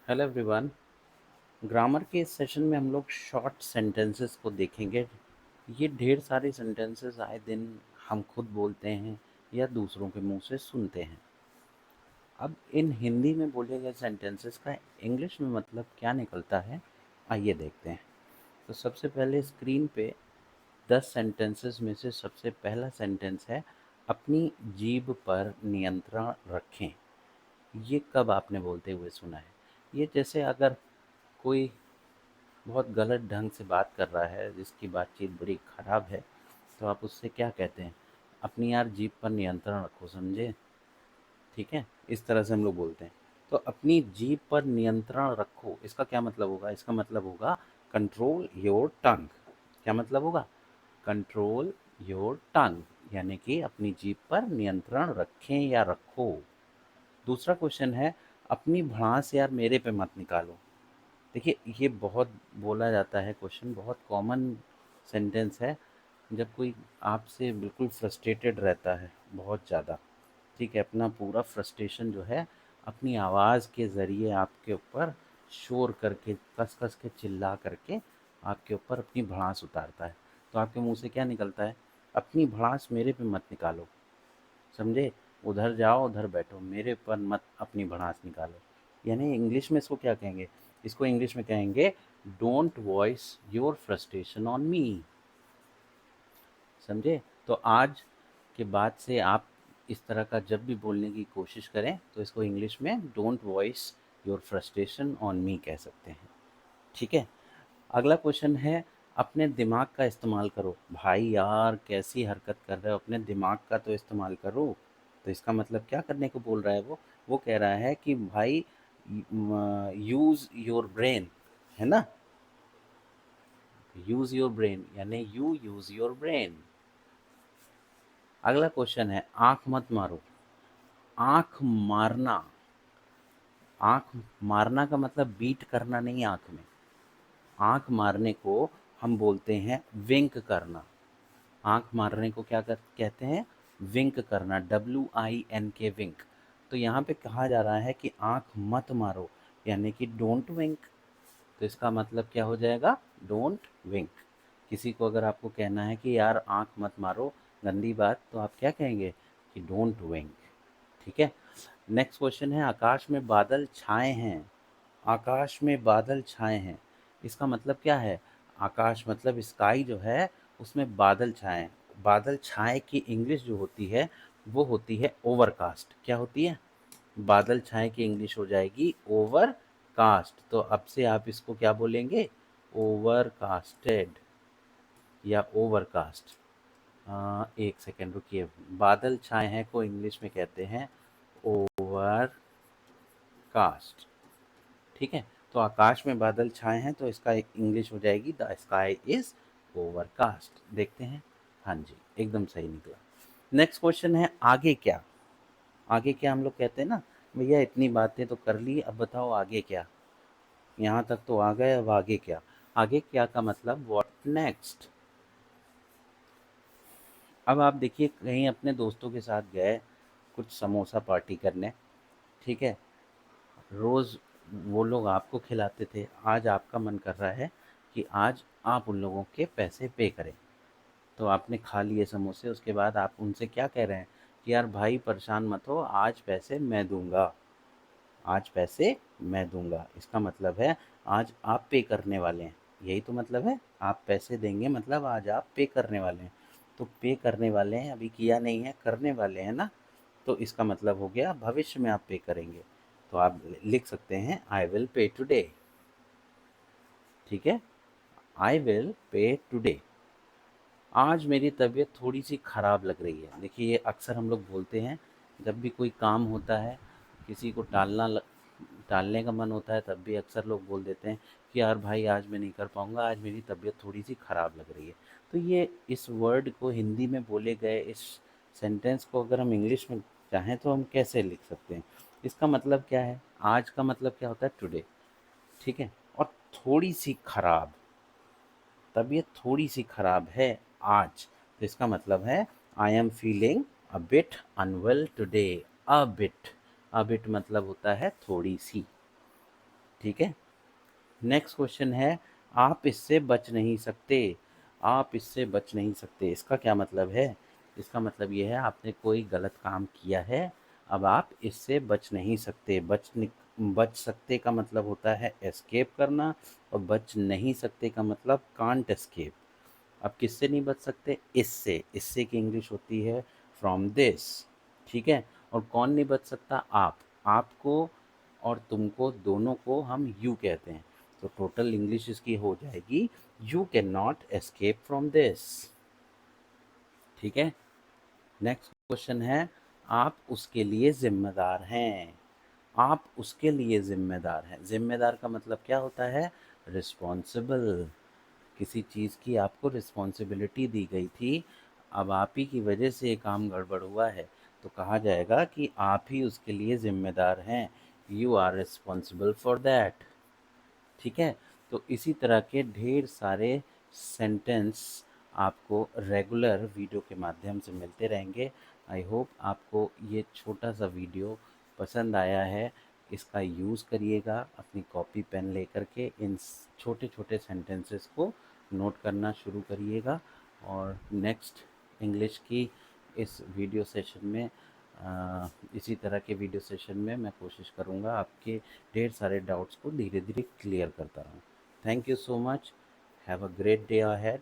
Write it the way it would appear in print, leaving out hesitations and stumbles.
Hello everyone. Grammar के इस session में हम लोग शॉर्ट सेंटेंसेस को देखेंगे। ये ढेर सारे सेंटेंसेस आए दिन हम खुद बोलते हैं या दूसरों के मुंह से सुनते हैं। अब इन हिंदी में बोले गए सेंटेंसेस का इंग्लिश में मतलब क्या निकलता है, आइए देखते हैं। तो सबसे पहले स्क्रीन पे 10 सेंटेंसेस में से सबसे पहला सेंटेंस है, अपनी जीभ पर नियंत्रण रखें। ये कब आपने बोलते हुए सुना है? ये जैसे अगर कोई बहुत गलत ढंग से बात कर रहा है, जिसकी बातचीत बड़ी खराब है, तो आप उससे क्या कहते हैं? अपनी यार जीभ पर नियंत्रण रखो, समझे? ठीक है, इस तरह से हम लोग बोलते हैं। तो अपनी जीभ पर नियंत्रण रखो, इसका क्या मतलब होगा? इसका मतलब होगा कंट्रोल योर टंग। क्या मतलब होगा? कंट्रोल योर टंग, यानी कि अपनी जीभ पर नियंत्रण रखें या रखो। दूसरा क्वेश्चन है, अपनी भड़ास यार मेरे पे मत निकालो। देखिए, ये बहुत बोला जाता है क्वेश्चन, बहुत कॉमन सेंटेंस है। जब कोई आपसे बिल्कुल फ्रस्ट्रेटेड रहता है, बहुत ज़्यादा, ठीक है, अपना पूरा फ्रस्ट्रेशन जो है अपनी आवाज़ के ज़रिए आपके ऊपर शोर करके, कस कस के चिल्ला करके आपके ऊपर अपनी भड़ास उतारता है, तो आपके मुंह से क्या निकलता है? अपनी भड़ास मेरे पे मत निकालो, समझे? उधर जाओ, उधर बैठो, मेरे पर मत अपनी भड़ास निकालो। यानी इंग्लिश में इसको क्या कहेंगे? इसको इंग्लिश में कहेंगे, don't voice your frustration on me. समझे? तो आज के बाद से आप इस तरह का जब भी बोलने की कोशिश करें तो इसको इंग्लिश में don't voice your frustration on me कह सकते हैं। ठीक है। अगला क्वेश्चन है, अपने दिमाग का इस्तेमाल करो। भाई यार, कैसी हरकत कर रहे हो? अपने दिमाग का तो इस्तेमाल करो। तो इसका मतलब क्या करने को बोल रहा है वो कह रहा है कि भाई, यूज योर ब्रेन, है ना? यूज योर ब्रेन यानी यू यूज योर ब्रेन। अगला क्वेश्चन है, आंख मत मारो। आंख मारना, आंख मारना का मतलब बीट करना नहीं, आंख में। आंख मारने को हम बोलते हैं विंक करना। आंख मारने को क्या कहते हैं? विंक करना, WINK, विंक। तो यहाँ पे कहा जा रहा है कि आंख मत मारो, यानी कि डोंट विंक। तो इसका मतलब क्या हो जाएगा? Don't wink. किसी को अगर आपको कहना है कि यार आंख मत मारो, गंदी बात, तो आप क्या कहेंगे? कि डोंट विंक। ठीक है। नेक्स्ट क्वेश्चन है, आकाश में बादल छाए हैं। आकाश में बादल छाए हैं, इसका मतलब क्या है? आकाश मतलब स्काई जो है, उसमें बादल छाए हैं। बादल छाए की इंग्लिश जो होती है वो होती है ओवरकास्ट। क्या होती है? बादल छाए की इंग्लिश हो जाएगी ओवरकास्ट। तो अब से आप इसको क्या बोलेंगे? ओवरकास्टेड या ओवरकास्ट। एक सेकेंड रुकिए। बादल छाए हैं को इंग्लिश में कहते हैं ओवरकास्ट। ठीक है। तो आकाश में बादल छाए हैं, तो इसका एक इंग्लिश हो जाएगी, द स्काई इज ओवरकास्ट। देखते हैं। हाँ जी, एकदम सही निकला। नेक्स्ट क्वेश्चन है, आगे क्या? आगे क्या हम लोग कहते हैं ना, भैया इतनी बातें तो कर ली, अब बताओ आगे क्या? यहाँ तक तो आ गए, अब आगे क्या? आगे क्या का मतलब व्हाट नेक्स्ट। अब आप देखिए, कहीं अपने दोस्तों के साथ गए कुछ समोसा पार्टी करने, ठीक है। रोज़ वो लोग आपको खिलाते थे, आज आपका मन कर रहा है कि आज आप उन लोगों के पैसे पे करें। तो आपने खा लिए समोसे, उसके बाद आप उनसे क्या कह रहे हैं? कि यार भाई परेशान मत हो, आज पैसे मैं दूंगा, आज पैसे मैं दूंगा। इसका मतलब है आज आप पे करने वाले हैं। यही तो मतलब है, आप पैसे देंगे मतलब आज आप पे करने वाले हैं। तो पे करने वाले हैं, अभी किया नहीं है, करने वाले हैं ना। तो इसका मतलब हो गया भविष्य में आप पे करेंगे। तो आप लिख सकते हैं, आई विल पे टुडे। ठीक है, आई विल पे टुडे। आज मेरी तबीयत थोड़ी सी ख़राब लग रही है। देखिए, ये अक्सर हम लोग बोलते हैं जब भी कोई काम होता है, किसी को टालने का मन होता है, तब भी अक्सर लोग बोल देते हैं कि यार भाई आज मैं नहीं कर पाऊँगा, आज मेरी तबीयत थोड़ी सी ख़राब लग रही है। तो ये इस वर्ड को हिंदी में बोले गए इस सेंटेंस को अगर हम इंग्लिश में चाहें तो हम कैसे लिख सकते हैं? इसका मतलब क्या है? आज का मतलब क्या होता है? टुडे। ठीक है। और थोड़ी सी खराब, तबीयत थोड़ी सी खराब है आज, तो इसका मतलब है I am feeling a bit unwell today. A bit, a bit मतलब होता है थोड़ी सी। ठीक है। नेक्स्ट क्वेश्चन है, आप इससे बच नहीं सकते। आप इससे बच नहीं सकते, इसका क्या मतलब है? इसका मतलब ये है आपने कोई गलत काम किया है, अब आप इससे बच नहीं सकते। बच सकते का मतलब होता है एस्केप करना, और बच नहीं सकते का मतलब कांट एस्केप। अब किससे नहीं बच सकते? इससे की इंग्लिश होती है फ्रॉम दिस। ठीक है। और कौन नहीं बच सकता? आप। आपको और तुमको दोनों को हम यू कहते हैं, तो टोटल इंग्लिश इसकी हो जाएगी you can not escape from this. ठीक है। नेक्स्ट क्वेश्चन है, आप उसके लिए जिम्मेदार हैं। आप उसके लिए जिम्मेदार हैं। जिम्मेदार का मतलब क्या होता है? रिस्पॉन्सिबल। किसी चीज़ की आपको रिस्पॉन्सिबिलिटी दी गई थी, अब आप ही की वजह से ये काम गड़बड़ हुआ है, तो कहा जाएगा कि आप ही उसके लिए ज़िम्मेदार हैं। You are responsible for that. ठीक है। तो इसी तरह के ढेर सारे सेंटेंस आपको रेगुलर वीडियो के माध्यम से मिलते रहेंगे। आई होप आपको ये छोटा सा वीडियो पसंद आया है। इसका यूज़ करिएगा, अपनी कॉपी पेन लेकर के इन छोटे छोटे सेंटेंसेस को नोट करना शुरू करिएगा। और नेक्स्ट इंग्लिश की इस वीडियो सेशन में इसी तरह के वीडियो सेशन में मैं कोशिश करूँगा आपके ढेर सारे डाउट्स को धीरे धीरे क्लियर करता रहूँ। Thank you so much. Have a great day ahead.